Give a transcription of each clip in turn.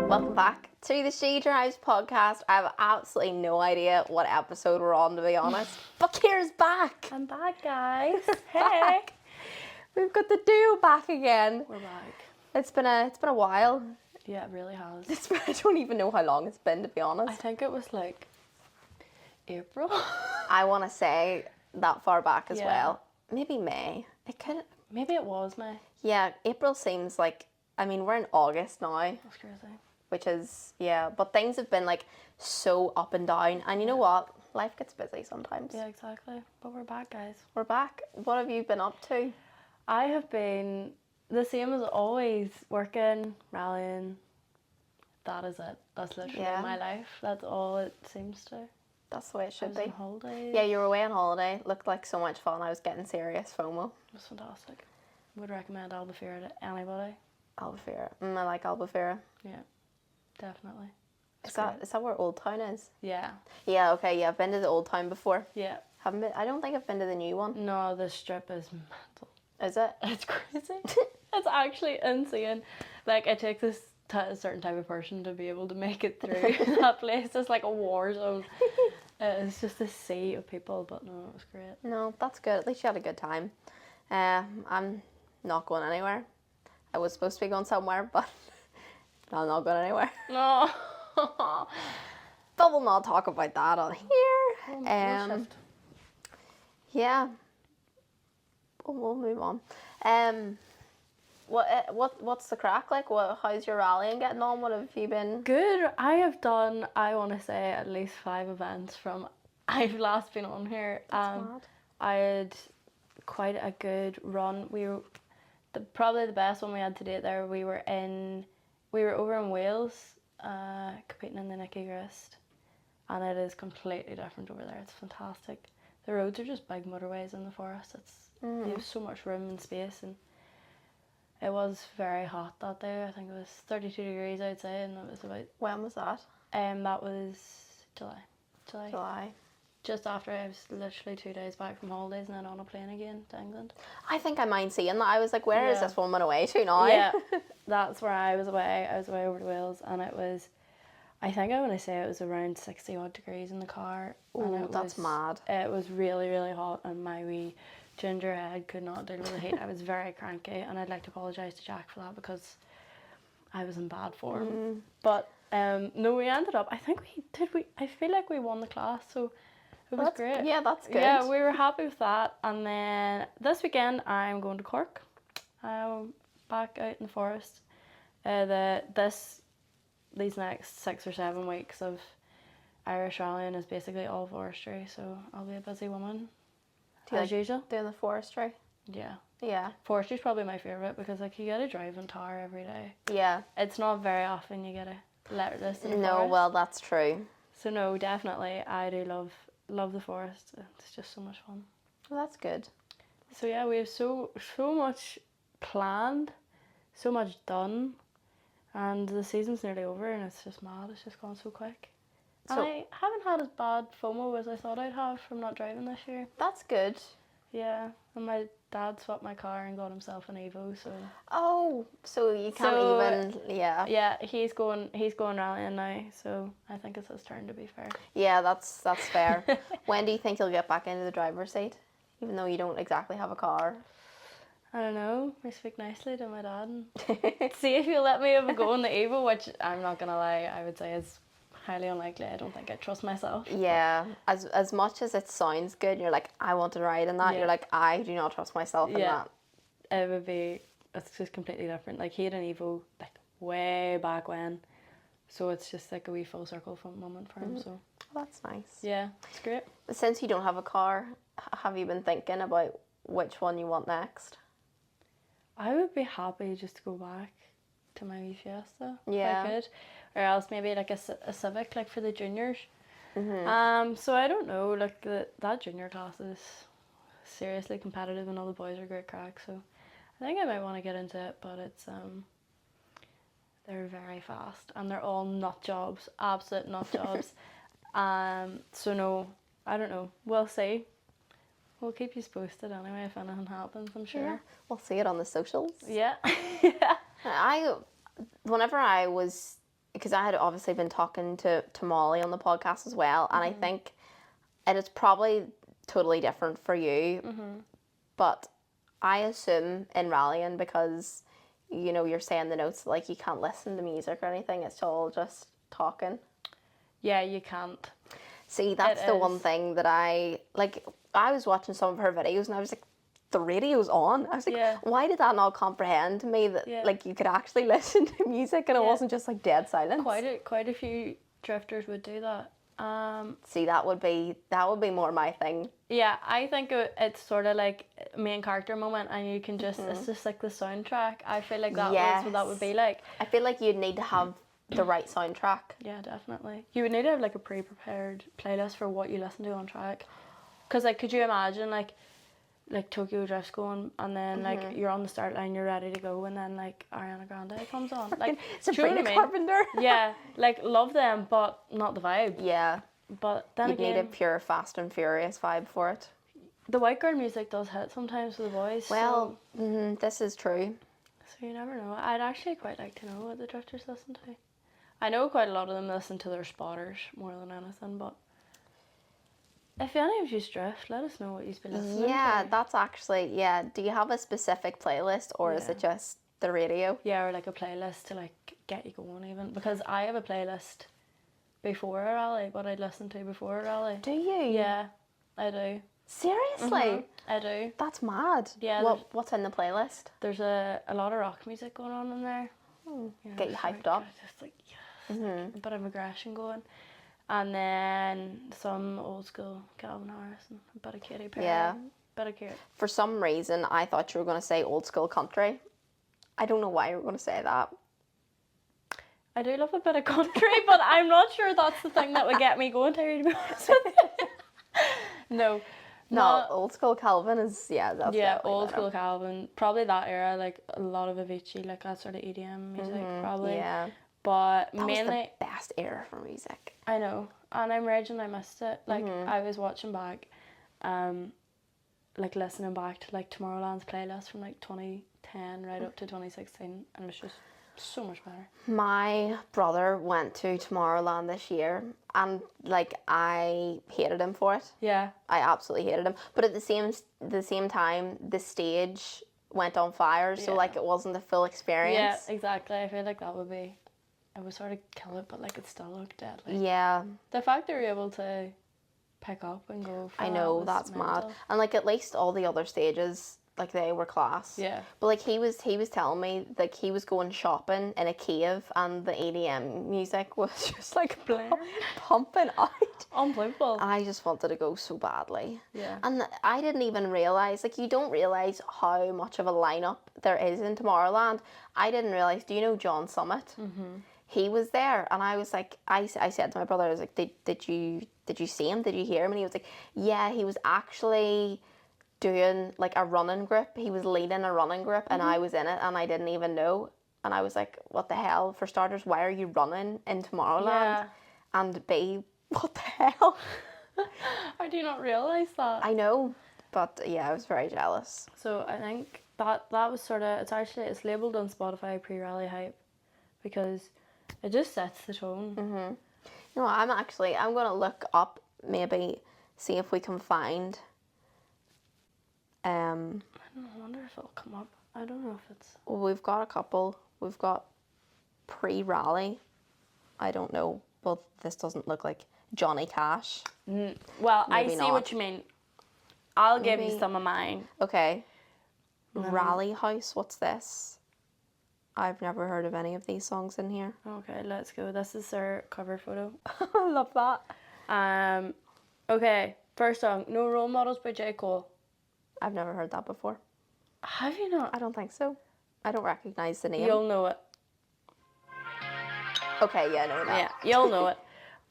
Welcome back to the She Drives podcast. I have absolutely no idea what episode we're on, to be honest. But Ciara's back. I'm back, guys. Hey. Back. We've got the duo back again. We're back. It's been a while. Yeah, it really has. I don't even know how long it's been, to be honest. I think it was like April. I want to say that far back as Yeah. well. Maybe May. It could. Maybe it was May. Yeah, April seems like. I mean, we're in August now, That's crazy. which is but things have been like so up and down. And you know what? Life gets busy sometimes. Yeah, exactly. But we're back, guys. We're back. What have you been up to? I have been the same as always, working, rallying. That is it. That's literally my life. That's all it seems to. That's the way it I should was be. on holidays. Yeah, you were away on holiday. Looked like so much fun. I was getting serious FOMO. It was fantastic. Would recommend Albufeira to anybody. Albufeira. I like Albufeira. Yeah, definitely. Is that where Old Town is? Yeah. Yeah, okay, yeah. I've been to the Old Town before. Yeah. Haven't been. I don't think I've been to the new one. No, the strip is mental. Is it? It's crazy. It's actually insane. Like, it takes a certain type of person to be able to make it through that place. It's like a war zone. It's just a sea of people, but no, it was great. No, that's good. At least you had a good time. I'm not going anywhere. I was supposed to be going somewhere, but I'm not going anywhere. No. But we'll not talk about that on here. We'll shift. Yeah. We'll move on. What's the crack like? How's your rallying getting on? What have you been? Good. I have done, I want to say, at least 5 events from I've last been on here. That's mad. I had quite a good run. We were probably the best one we had to date there. We were over in Wales, competing in the Nicky Grist, and it is completely different over there. It's fantastic. The roads are just big motorways in the forest. You have so much room and space, and it was very hot that day. I think it was 32 degrees outside, and it was about. When was that? That was July. July. Just after I was literally 2 days back from holidays and then on a plane again to England. I think I mind seeing that. I was like, where is Yeah. this woman away to now? Yeah, that's where I was away. I was away over to Wales, and it was, I think I want to say it was around 60 odd degrees in the car. Oh, that's mad. It was really, really hot, and my wee ginger head could not deal with the heat. I was very cranky, and I'd like to apologise to Jack for that because I was in bad form. But no, we ended up, I feel like we won the class, so it was great. Yeah, that's good. Yeah, we were happy with that. And then this weekend I'm going to Cork. Back out in the forest. These next 6 or 7 weeks of Irish rallying is basically all forestry, so I'll be a busy woman. As usual. Doing the forestry? Yeah. Yeah. Forestry's probably my favourite because like you get to drive in Tower every day. Yeah. It's not very often you get to let this in the No, forest. well, that's true. So no, definitely I do love the forest. It's just so much fun. Well, that's good. So yeah, we have so much planned, so much done, and the season's nearly over and it's just mad. It's just gone so quick. So- And I haven't had as bad FOMO as I thought I'd have from not driving this year. That's good. Yeah, and my dad swapped my car and got himself an Evo, so Oh, so you can't even, yeah. yeah, he's going rallying now, so I think it's his turn, to be fair. Yeah, that's fair. When do you think you'll get back into the driver's seat? Even though you don't exactly have a car. I don't know. I speak nicely to my dad and see if he'll let me have a go in the Evo, which I'm not gonna lie, I would say is highly unlikely. I don't think I trust myself. Yeah, as much as it sounds good, you're like, I want to ride in that. Yeah. You're like, I do not trust myself in that. It's just completely different. Like he had an Evo like way back when, so it's just like a wee full circle moment for him. So Well, that's nice. yeah, it's great. Since you don't have a car, have you been thinking about which one you want next? I would be happy just to go back to my wee Fiesta Yeah. if I could, or else maybe like a Civic like for the juniors. Mm-hmm. So I don't know. Like that junior class is seriously competitive, and all the boys are great crack. So I think I might want to get into it, but it's they're very fast and they're all nut jobs, absolute nut jobs. So no, I don't know. We'll see. We'll keep you posted anyway if anything happens, I'm sure. Yeah. We'll see it on the socials. Yeah. Whenever I was because I had obviously been talking to Molly on the podcast as well, and I think it is probably totally different for you, but I assume in rallying, because you know you're saying the notes, like you can't listen to music or anything, it's all just talking. Yeah, you can't. See, that's the one thing that I was watching some of her videos and I was like, the radio's on. I was like, why did that not comprehend to me that like you could actually listen to music and it wasn't just like dead silence? Quite a few drifters would do that. See, that would be more my thing. Yeah, I think it's sort of like a main character moment, and you can just it's just like the soundtrack. I feel like that was what that would be like. I feel like you'd need to have the right soundtrack. Yeah, definitely. You would need to have like a pre-prepared playlist for what you listen to on track. Cause like, could you imagine like Tokyo Drift's going, and then like you're on the start line, you're ready to go, and then like Ariana Grande comes on, like Sabrina Carpenter. Yeah, like love them, but not the vibe. Yeah, but then you'd need a pure Fast and Furious vibe for it. The white girl music does hit sometimes with the boys. Well, this is true. So you never know. I'd actually quite like to know what the drifters listen to. I know quite a lot of them listen to their spotters more than anything, but if any of you drift, let us know what you've been listening to. Yeah, that's actually, do you have a specific playlist, or is it just the radio? Yeah, or like a playlist to like get you going even. Because I have a playlist before a rally, what I'd listen to before a rally. Do you? Yeah, I do. Seriously? I do. That's mad. Yeah. What's in the playlist? There's a lot of rock music going on in there. You know, get you hyped up. Just like, a bit of aggression going. And then some old school Calvin Harris and a bit of Katy Perry. Yeah. Bit of Katy. For some reason, I thought you were going to say old school country. I don't know why you were going to say that. I do love a bit of country, but I'm not sure that's the thing that would get me going, Tyree, to be honest with you. No, old school Calvin is, that's old school Calvin. Probably that era, like a lot of Avicii, like that sort of EDM music, probably. Yeah. But that mainly was the best era for music. I know, and I'm raging I missed it. Like I was watching back, like listening back to like Tomorrowland's playlist from like 2010 right up to 2016, and it was just so much better. My brother went to Tomorrowland this year, and like I hated him for it. Yeah, I absolutely hated him. But at the same time, the stage went on fire, so like it wasn't the full experience. Yeah, exactly. I feel like that would be. It would sort of kill it, but like it still looked deadly. Yeah. The fact they were able to pick up and go for I know, that's mental. mad. And like at least all the other stages, like they were class. Yeah. But like he was telling me like he was going shopping in a cave and the EDM music was just like pumping out. Unbelievable. I just wanted to go so badly. Yeah. And I didn't even realise, like you don't realise how much of a lineup there is in Tomorrowland. I didn't realise, do you know John Summit? Mm-hmm. He was there, and I was like, I said to my brother, I was like, did you see him? Did you hear him? And he was like, yeah, he was actually doing like a running group. He was leading a running group, and I was in it, and I didn't even know. And I was like, what the hell? For starters, why are you running in Tomorrowland? Yeah. And B, what the hell? I do not realise that. I know, but yeah, I was very jealous. So I think that was sort of, it's labelled on Spotify pre-rally hype, because it just sets the tone. Mm-hmm. You know, I'm going to look up, maybe see if we can find. I wonder if it'll come up. I don't know if it's. Well, we've got a couple. We've got pre-rally. I don't know, but this doesn't look like Johnny Cash. Well, maybe I see not. What you mean. I'll give you some of mine. Okay. Rally House. What's this? I've never heard of any of these songs in here. Okay, let's go. This is their cover photo. I love that. Okay, first song, No Role Models by J. Cole. I've never heard that before. Have you not? I don't think so. I don't recognise the name. You'll know it. Okay, yeah, I know that. Yeah, you'll know it.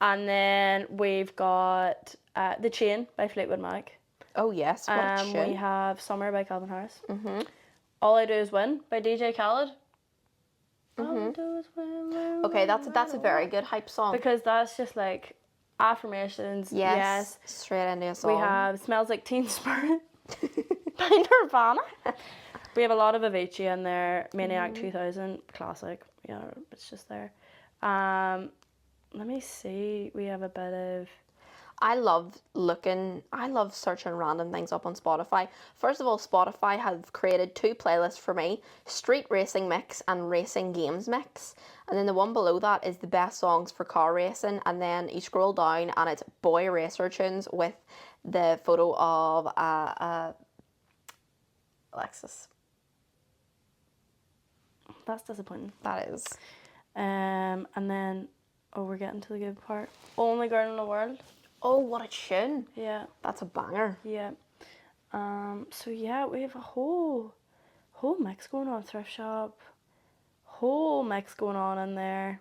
And then we've got The Chain by Fleetwood Mac. Oh, yes. What we have Summer by Calvin Harris. Mm-hmm. All I Do Is Win by DJ Khaled. All I do is win. Okay, that's a very good hype song. Because that's just like affirmations. Yes. Straight into a song. We have Smells Like Teen Spirit by Nirvana. We have a lot of Avicii in there. Maniac 2000, classic. Yeah, it's just there. Let me see. We have a bit of. I love searching random things up on Spotify. First of all, Spotify have created 2 playlists for me: Street Racing Mix and Racing Games Mix. And then the one below that is the best songs for car racing. And then you scroll down and it's boy racer tunes with the photo of Alexis. That's disappointing. That is. And then, we're getting to the good part. Only Girl in the World. Oh, what a tune. Yeah. That's a banger. Yeah. So yeah, we have a whole mix going on. Thrift shop. Whole mix going on in there.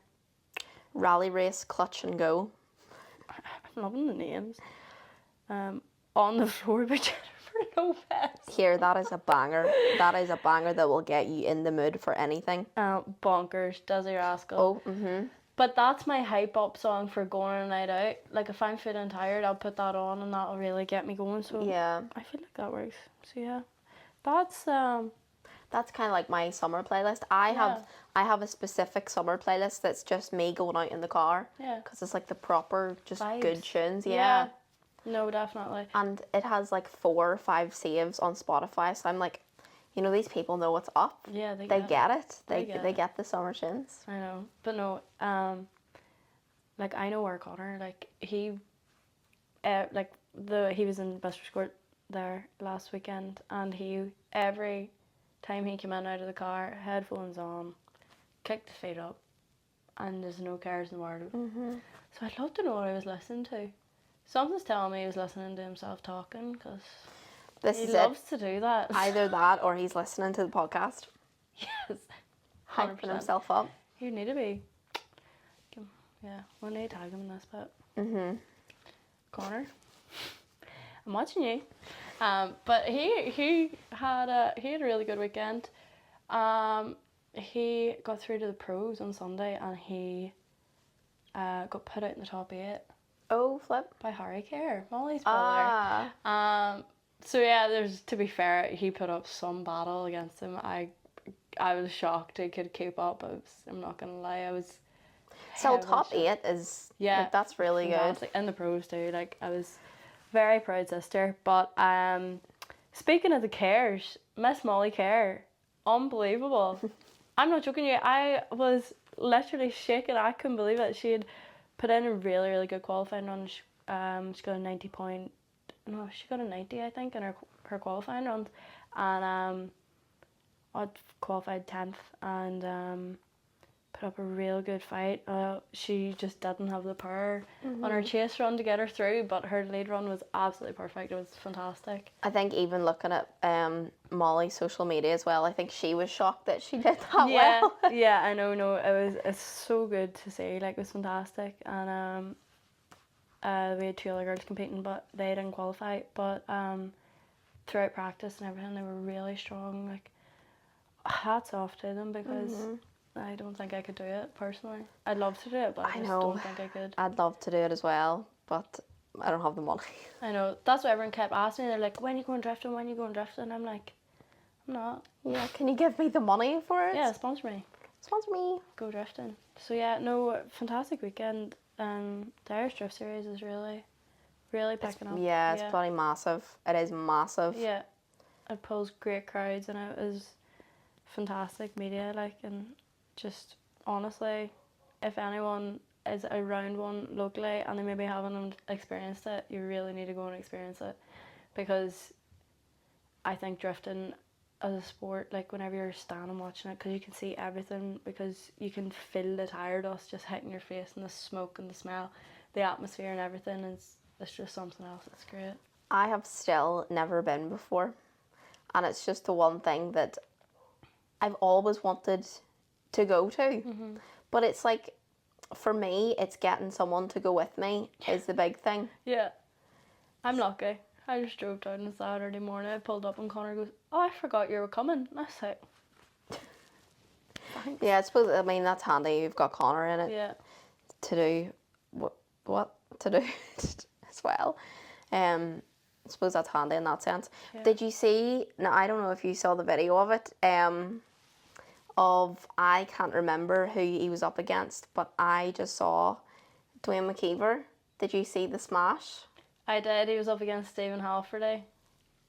Rally Race, Clutch and Go. I'm loving the names. On the Floor by Jennifer Lopez. Here, that is a banger. That is a banger that will get you in the mood for anything. Bonkers, Desi Rascal. Oh, mm-hmm. But that's my hype up song for going on a night out. Like, if I'm feeling tired, I'll put that on and that'll really get me going. So yeah, I feel like that works. So yeah, that's kind of like my summer playlist. I have a specific summer playlist that's just me going out in the car. Yeah. Because it's like the proper, just vibes. good tunes. Yeah. No, definitely. And it has like 4 or 5 saves on Spotify. So I'm like, these people know what's up. Yeah, they get it. They get get the summer tunes. I know, but no, like I know where Connor, like he, he was in Buster's Court there last weekend, and every time he came in out of the car, headphones on, kicked his feet up, and there's no cares in the world. Mm-hmm. So I'd love to know what I was listening to. Something's telling me he was listening to himself talking, because he loves to do that. Either that or he's listening to the podcast. Yes. 100%. Hyping himself up. He need to be. Yeah, we'll need to tag him in this bit. Mm-hmm. Connor, I'm watching you. But he had a really good weekend. He got through to the pros on Sunday, and he got put out in the top 8. Oh, flip. By Harry Kerr, Molly's brother. So yeah, to be fair, he put up some battle against him. I was shocked he could keep up. I'm not gonna lie, I was. So top 8 is that's really fantastic. good. And the pros too. Like, I was very proud sister. But speaking of the Kerrs, Miss Molly Kerr, unbelievable. I'm not joking you. I was literally shaking. I couldn't believe it. She had put in a really, really good qualifying run. She got a 90 point. No, she got a 90, I think, in her qualifying runs, and I'd qualified 10th, and put up a real good fight. She just didn't have the power on her chase run to get her through, but her lead run was absolutely perfect. It was fantastic. I think even looking at Molly's social media as well, I think she was shocked that she did that well. Yeah, I know. No, it's so good to see. Like, it was fantastic, and we had 2 other girls competing, but they didn't qualify. But throughout practice and everything, they were really strong. Like, hats off to them, because I don't think I could do it personally. I'd love to do it, but I just don't think I could. I'd love to do it as well, but I don't have the money. I know. That's what everyone kept asking me. They're like, when are you going drifting? When are you going drifting? I'm like, I'm not. Yeah, can you give me the money for it? Yeah, sponsor me. Sponsor me. Go drifting. So yeah, no, fantastic weekend. The Irish Drift Series is really picking up. Yeah, it's bloody massive. It is massive. Yeah. It pulls great crowds, and it was fantastic media, like, and just honestly, if anyone is around one locally and they maybe haven't experienced it, you really need to go and experience it, because I think drifting as a sport, like, whenever you're standing watching it, because you can see everything, because you can feel the tire dust just hitting your face, and the smoke and the smell, the atmosphere and everything, and it's just something else. It's great. I have still never been before, and it's just the one thing that I've always wanted to go to. But it's like, for me, it's getting someone to go with me is the big thing. Yeah. I'm lucky. I just drove down on Saturday morning. I pulled up and Connor goes, "Oh, I forgot you were coming." And I was like, thanks. Yeah, I mean, that's handy. You've got Connor in it. Yeah. To do what to do as well. I suppose that's handy in that sense. Yeah. Did you see? Now, I don't know if you saw the video of it. I can't remember who he was up against, but I just saw Dwayne McKeever. Did you see the smash? I did. He was up against Stephen Halfordy.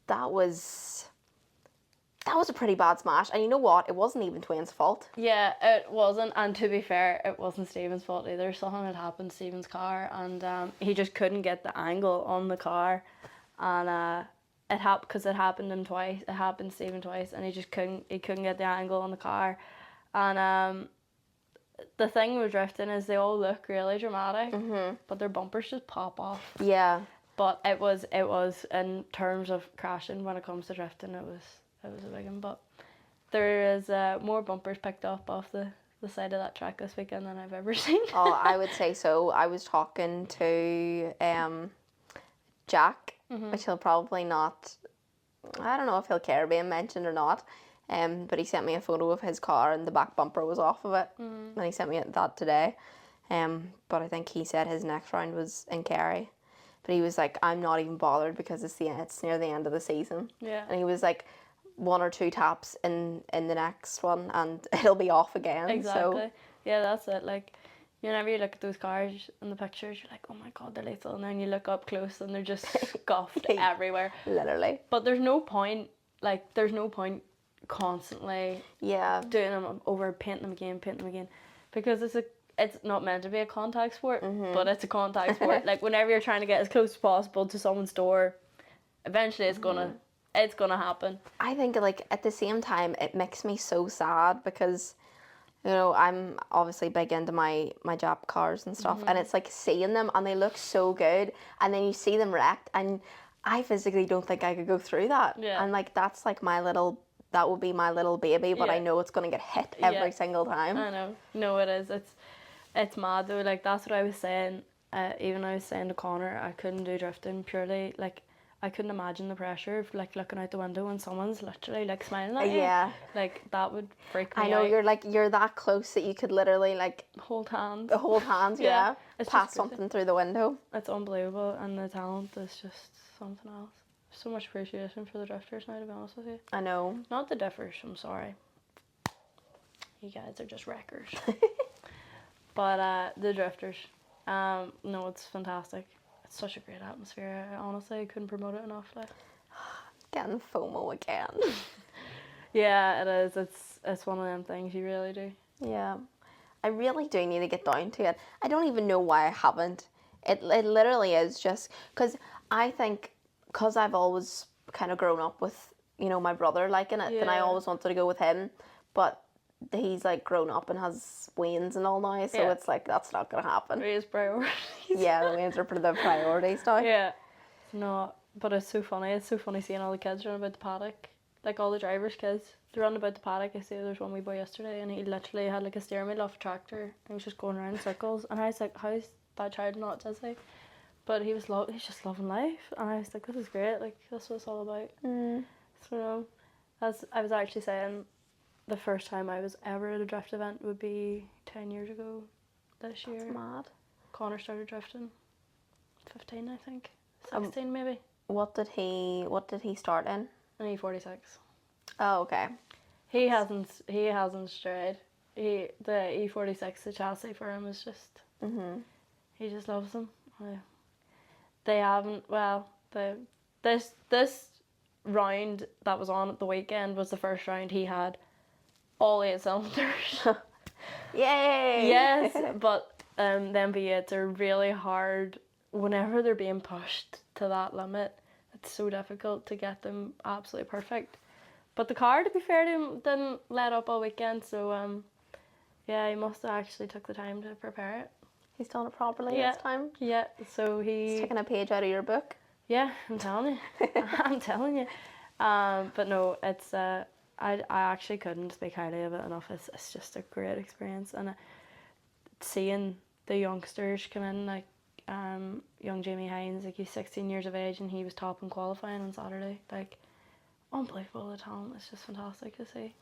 That was a pretty bad smash. And you know what? It wasn't even Dwayne's fault. Yeah, it wasn't. And to be fair, it wasn't Stephen's fault either. Something had happened to Stephen's car, and he just couldn't get the angle on the car, and it happened because it happened him twice. It happened to Stephen twice, and he couldn't get the angle on the car, and the thing with drifting is they all look really dramatic, but their bumpers just pop off. Yeah. But it was in terms of crashing when it comes to drifting, it was a big one. But there is more bumpers picked up off the side of that track this weekend than I've ever seen. Oh, I would say so. I was talking to Jack, which he'll probably not. I don't know if he'll care being mentioned or not. But he sent me a photo of his car and the back bumper was off of it, and he sent me that today. But I think he said his next round was in Kerry. But he was like, I'm not even bothered because it's near the end of the season. Yeah. And he was like, 1 or 2 taps in the next one and it'll be off again. Exactly. So. Yeah, that's it. Like, whenever you look at those cars in the pictures, you're like, oh my god, they're lethal. And then you look up close and they're just scuffed everywhere. Literally. But there's no point constantly doing them over, painting them again. Because it's not meant to be a contact sport, but it's a contact sport. Like, whenever you're trying to get as close as possible to someone's door, eventually it's gonna happen. I think, like, at the same time, it makes me so sad because, you know, I'm obviously big into my Jap cars and stuff, and it's like seeing them and they look so good, and then you see them wrecked, and I physically don't think I could go through that. Yeah. And like, that would be my little baby, but I know it's gonna get hit every single time. I know. No, it is. It's mad though. Like, that's what I was saying. Even I was saying to Connor, I couldn't do drifting purely. Like, I couldn't imagine the pressure of like looking out the window and someone's literally like smiling at you. Yeah. Like, that would freak me out. I know, you're that close that you could literally like hold hands. Hold hands, yeah. It's pass just something through the window. It's unbelievable, and the talent is just something else. So much appreciation for the drifters now, to be honest with you. I know. Not the differs, I'm sorry. You guys are just wreckers. But the drifters, no, it's fantastic. It's such a great atmosphere. Honestly, I couldn't promote it enough. Like. Getting FOMO again. Yeah, it is. It's one of them things you really do. Yeah. I really do need to get down to it. I don't even know why I haven't. It literally is just because I think, because I've always kind of grown up with, you know, my brother liking it, and I always wanted to go with him, but he's like grown up and has wains and all now, so it's like, that's not gonna happen. Raise priorities. Yeah, the wains are the priorities now. Yeah. No, but it's so funny. It's so funny seeing all the kids running about the paddock. Like, all the drivers' kids. They're running about the paddock. I see there's one wee boy yesterday, and he literally had like a steering wheel off a tractor, and he was just going around in circles, and I was like, how's that child not dizzy? But he's just loving life, and I was like, this is great, like, that's what it's all about. So, I was actually saying, the first time I was ever at a drift event would be 10 years ago this year. That's mad. Connor started drifting 15, I think. 16 maybe. What did he start in? An E46. Oh, okay. He hasn't strayed. The E46, the chassis for him is just, he just loves them. They haven't, this round that was on at the weekend was the first round he had all 8 cylinders. Yay! Yes, but the V8s are really hard whenever they're being pushed to that limit. It's so difficult to get them absolutely perfect. But the car, to be fair to him, didn't let up all weekend, so he must have actually took the time to prepare it. He's done it properly this time. Yeah, so he's taking a page out of your book. Yeah, I'm telling you. I'm telling you. But no, it's I actually couldn't speak highly of it enough. It's just a great experience, and seeing the youngsters come in, like young Jamie Hines, like, he's 16 years of age and he was top in qualifying on Saturday. Like, unbelievable, the talent. It's just fantastic to see.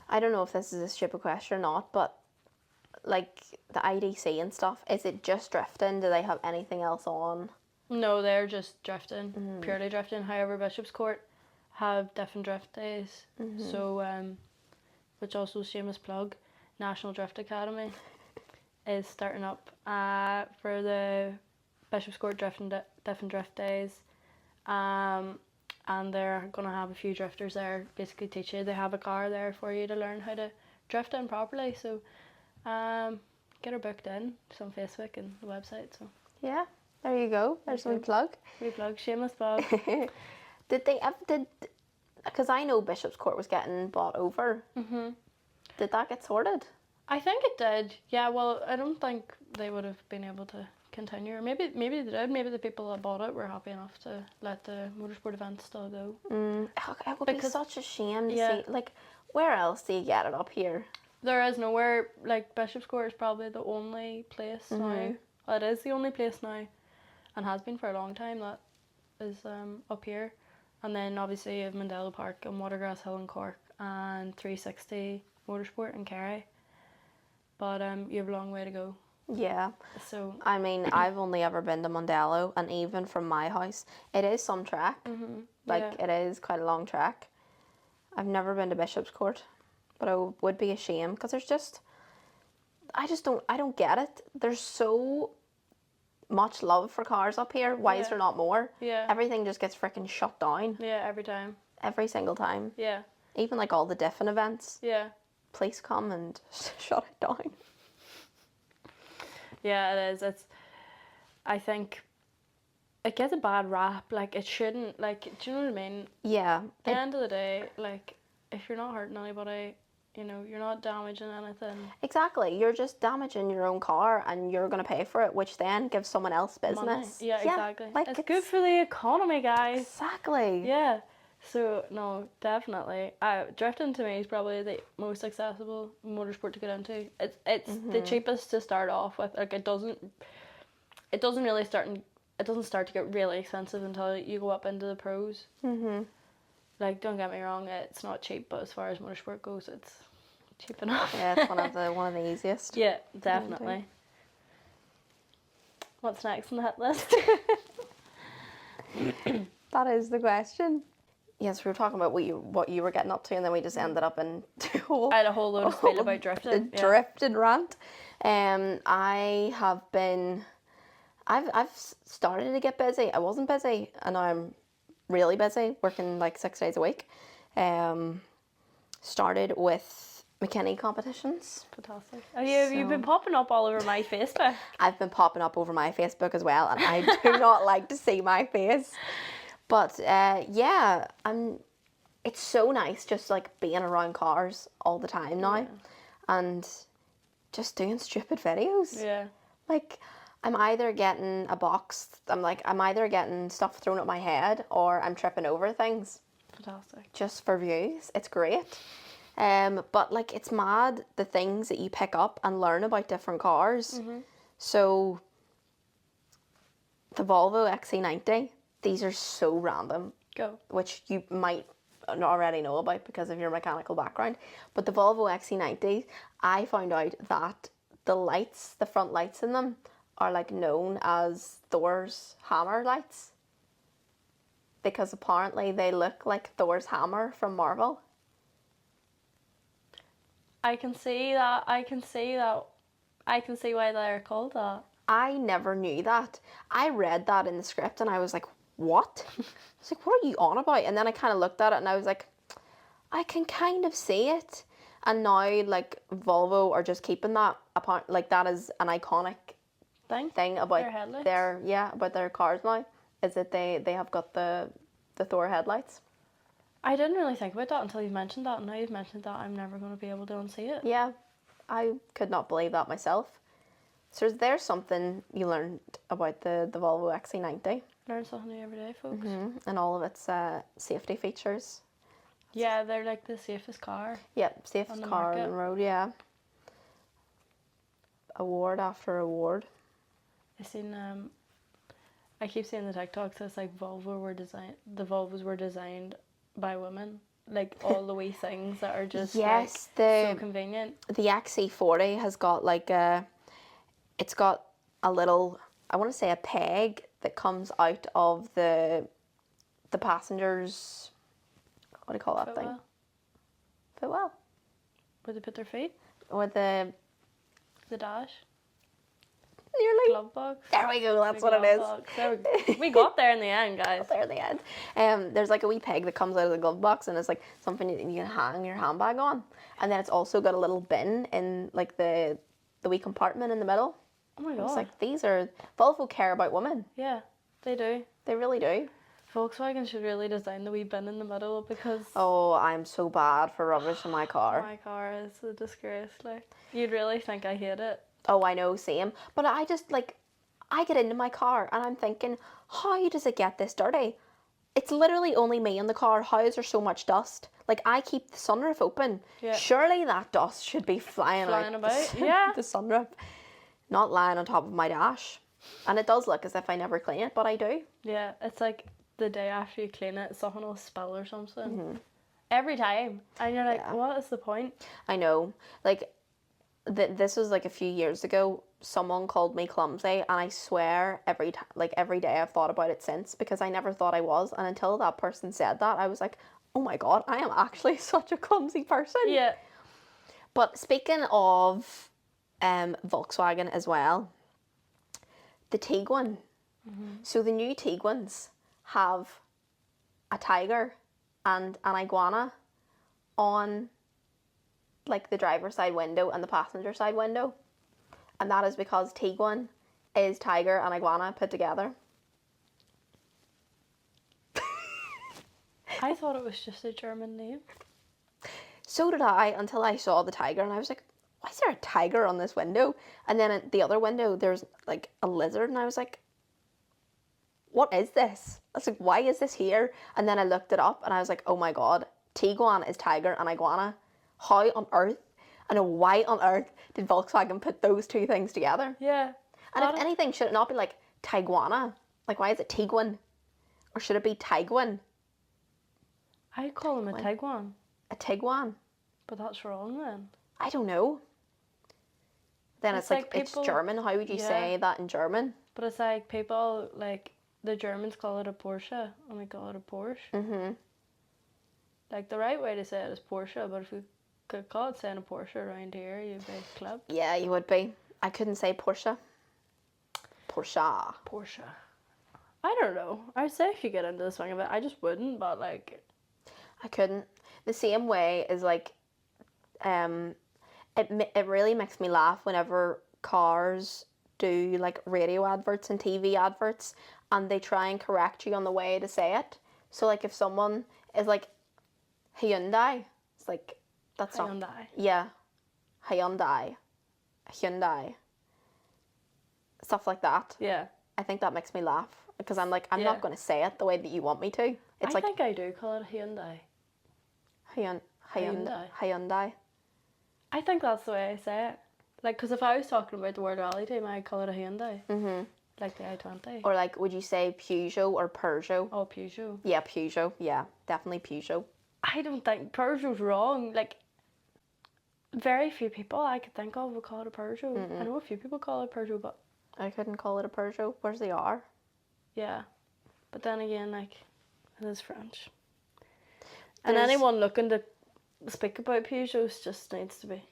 I don't know if this is a stupid question or not, but like the IDC and stuff, is it just drifting? Do they have anything else on? No, they're just drifting, purely drifting. However, Bishop's Court have different drift days. So which also shameless plug, National Drift Academy, is starting up for the Bishop's Court Diff and Drift Days. And they're going to have a few drifters there, basically teach you. They have a car there for you to learn how to drift in properly. So get her booked in. It's on Facebook and the website. So Yeah, there you go. There's my plug. We plug, shameless plug. Did they ever, because I know Bishop's Court was getting bought over. Mm-hmm. Did that get sorted? I think it did. Yeah, well, I don't think they would have been able to continue. Or maybe they did. Maybe the people that bought it were happy enough to let the motorsport events still go. It would be such a shame to Yeah. see. Like, where else do you get it up here? There is nowhere, like Bishop's Court is probably the only place now. Well, it is the only place now, and has been for a long time, that is up here. And then obviously you have Mandela Park and Watergrass Hill in Cork and 360 Motorsport in Kerry. But you have a long way to go. Yeah. So I mean, I've only ever been to Mondello, and even from my house, it is some track. Like, it is quite a long track. I've never been to Bishop's Court, but it would be a shame, because there's just, I don't get it. There's so much love for cars up here. Why is there not more? Yeah. Everything just gets freaking shut down. Yeah, every time. Every single time. Yeah. Even like all the different events. Yeah. Police come and shut it down. Yeah, it is. I think it gets a bad rap. Like, it shouldn't. Like, do you know what I mean? Yeah. At the end of the day, like, if you're not hurting anybody, you know, you're not damaging anything. Exactly. You're just damaging your own car, and you're going to pay for it, which then gives someone else business. Money. Yeah, exactly. Like, it's good for the economy, guys. Exactly. Yeah. So, no, definitely. Drifting to me is probably the most accessible motorsport to get into. It's the cheapest to start off with. Like, it doesn't start to get really expensive until you go up into the pros. Like, don't get me wrong, it's not cheap, but as far as motorsport goes, it's cheap enough. Yeah, it's one of the easiest. Yeah, definitely. What's next on that list? That is the question. Yes, we were talking about what you were getting up to, and then we just ended up in I had a whole load of spiel about drifting. Drifting rant. I've started to get busy. I wasn't busy, and now I'm really busy, working like 6 days a week. Started with McKinney competitions. Fantastic. You've been popping up all over my Facebook. I've been popping up over my Facebook as well, and I do not like to see my face. But yeah, it's so nice just like being around cars all the time now, and just doing stupid videos. Yeah. Like, I'm either getting I'm either getting stuff thrown at my head, or I'm tripping over things. Fantastic. Just for views. It's great. But like, it's mad the things that you pick up and learn about different cars. So the Volvo XC90, these are so random. Go. Which you might already know about because of your mechanical background. But the Volvo XC90, I found out that the front lights in them, are like known as Thor's hammer lights, because apparently they look like Thor's hammer from Marvel. I can see that. I can see why they're called that. I never knew that. I read that in the script and I was like, what? I was like, what are you on about? And then I kind of looked at it and I was like, I can kind of see it. And now, like, Volvo are just keeping that apart. Like, that is an iconic thing about their cars now, is that they have got the Thor headlights. I didn't really think about that until you mentioned that, and now you've mentioned that, I'm never going to be able to unsee it. Yeah, I could not believe that myself. So there's something you learned about the Volvo XC90. Learn something new every day, folks. And all of its safety features. Yeah, they're like the safest car. Yep, safest car on the road, yeah. Award after award. I keep seeing the TikToks, so it's like the Volvos were designed by women. Like, all the wee things that are just so convenient. The XC40 has got like it's got a little, I want to say a peg that comes out of the passenger's, what do you call that thing? Footwell. Where they put their feet? Or the dash? nearly. Glove box? There we go. That's The what it glove is. box. There we got there in the end, guys. There in the end. There's like a wee peg that comes out of the glove box, and it's like something you can hang your handbag on. And then it's also got a little bin in like the wee compartment in the middle. Oh my god. It's like these are Volvo care about women. Yeah, they do. They really do. Volkswagen should really design the wee bin in the middle because Oh, I'm so bad for rubbish in my car. my car is a disgrace. Like, you'd really think I hate it. Oh, I know, same. But I just like, I get into my car and I'm thinking, how does it get this dirty? It's literally only me in the car. How is there so much dust? Like, I keep the sunroof open. Yeah. Surely that dust should be flying out about. Yeah. the sunroof, not lying on top of my dash. And it does look as if I never clean it, but I do. Yeah, it's like the day after you clean it, something will spill or something. Every time. And you're like, Yeah. what is the point? I know. Like, this was like a few years ago. Someone called me clumsy, and I swear every day I've thought about it since, because I never thought I was, and until that person said that, I was like, oh my god, I am actually such a clumsy person. Yeah. But speaking of Volkswagen as well, the Tiguan. So the new Tiguans have a tiger and an iguana on like the driver's side window and the passenger side window. And that is because Tiguan is tiger and iguana put together. I thought it was just a German name. So did I, until I saw the tiger, and I was like, why is there a tiger on this window? And then at the other window, there's like a lizard, and I was like, what is this? I was like, why is this here? And then I looked it up, and I was like, oh my god, Tiguan is tiger and iguana. How on earth and why on earth did Volkswagen put those two things together? Yeah. And if anything, should it not be like Tiguana? Like, why is it Tiguan? Or should it be Tiguan? I'd call him a Tiguan, A Tiguan? but that's wrong then. I don't know. Then it's like people, it's German. How would you say that in German? But it's like people, like, the Germans call it a Porsche, and we call it a Porsche. Mm-hmm. Like, the right way to say it is Porsche, but if we could call it saying a Porsche around here, you'd be club. Yeah, you would be. I couldn't say Porsche. Porsche. Porsche. I don't know. I'd say if you get into the swing of it, I just wouldn't, but like... I couldn't. The same way is like, it really makes me laugh whenever cars do like radio adverts and TV adverts, and they try and correct you on the way to say it. So like if someone is like Hyundai, it's like that's not Hyundai. yeah, Hyundai, Hyundai, stuff like that. Yeah. I think that makes me laugh because I'm like I'm not going to say it the way that you want me to. It's I like think I do call it a Hyundai. Hyundai. I think that's the way I say it. Like, because if I was talking about the word rally team, I'd call it a Hyundai. Mhm. Like the i20. Or like, would you say Peugeot or Peugeot? Oh, Peugeot. Yeah, Peugeot. Yeah, definitely Peugeot. I don't think Peugeot's wrong. Like, very few people I could think of would call it a Peugeot. I know a few people call it a Peugeot, but I couldn't call it a Peugeot. Where's the R? yeah. But then again, like, it is French. And There's- anyone looking to speak about Peugeots just needs to be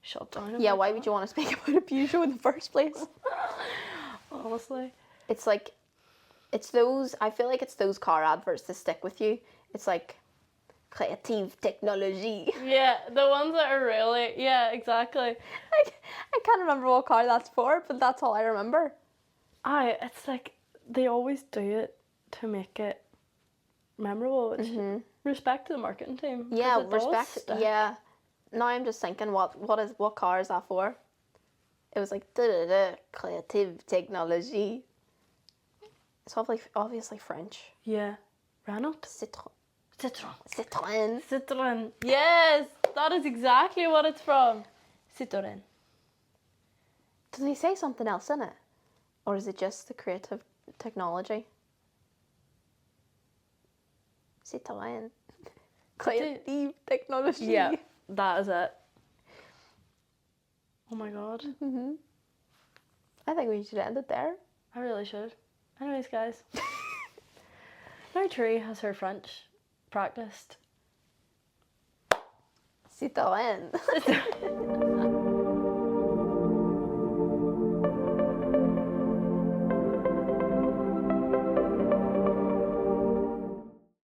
shut down. Yeah, why would you want to speak about a Peugeot in the first place? Honestly. It's like, it's those, I feel like it's those car adverts that stick with you. It's like, creative technology. Yeah, the ones that are really, yeah, exactly. I can't remember what car that's for, but that's all I remember. It's like, they always do it to make it memorable, which respect to the marketing team. 'cause Yeah, it does respect. stick. Yeah. Now I'm just thinking, what car is that for? It was like creative technology. It's obviously French. Yeah. Renault? Citroën. Citroën. Yes, that is exactly what it's from. Citroën. Does he say something else in it, or is it just the creative technology? Citroën. Creative technology. Yeah, that is it. Oh my god. I think we should end it there. I really should. Anyways, guys. Now Tyree has her French practiced. Sit down.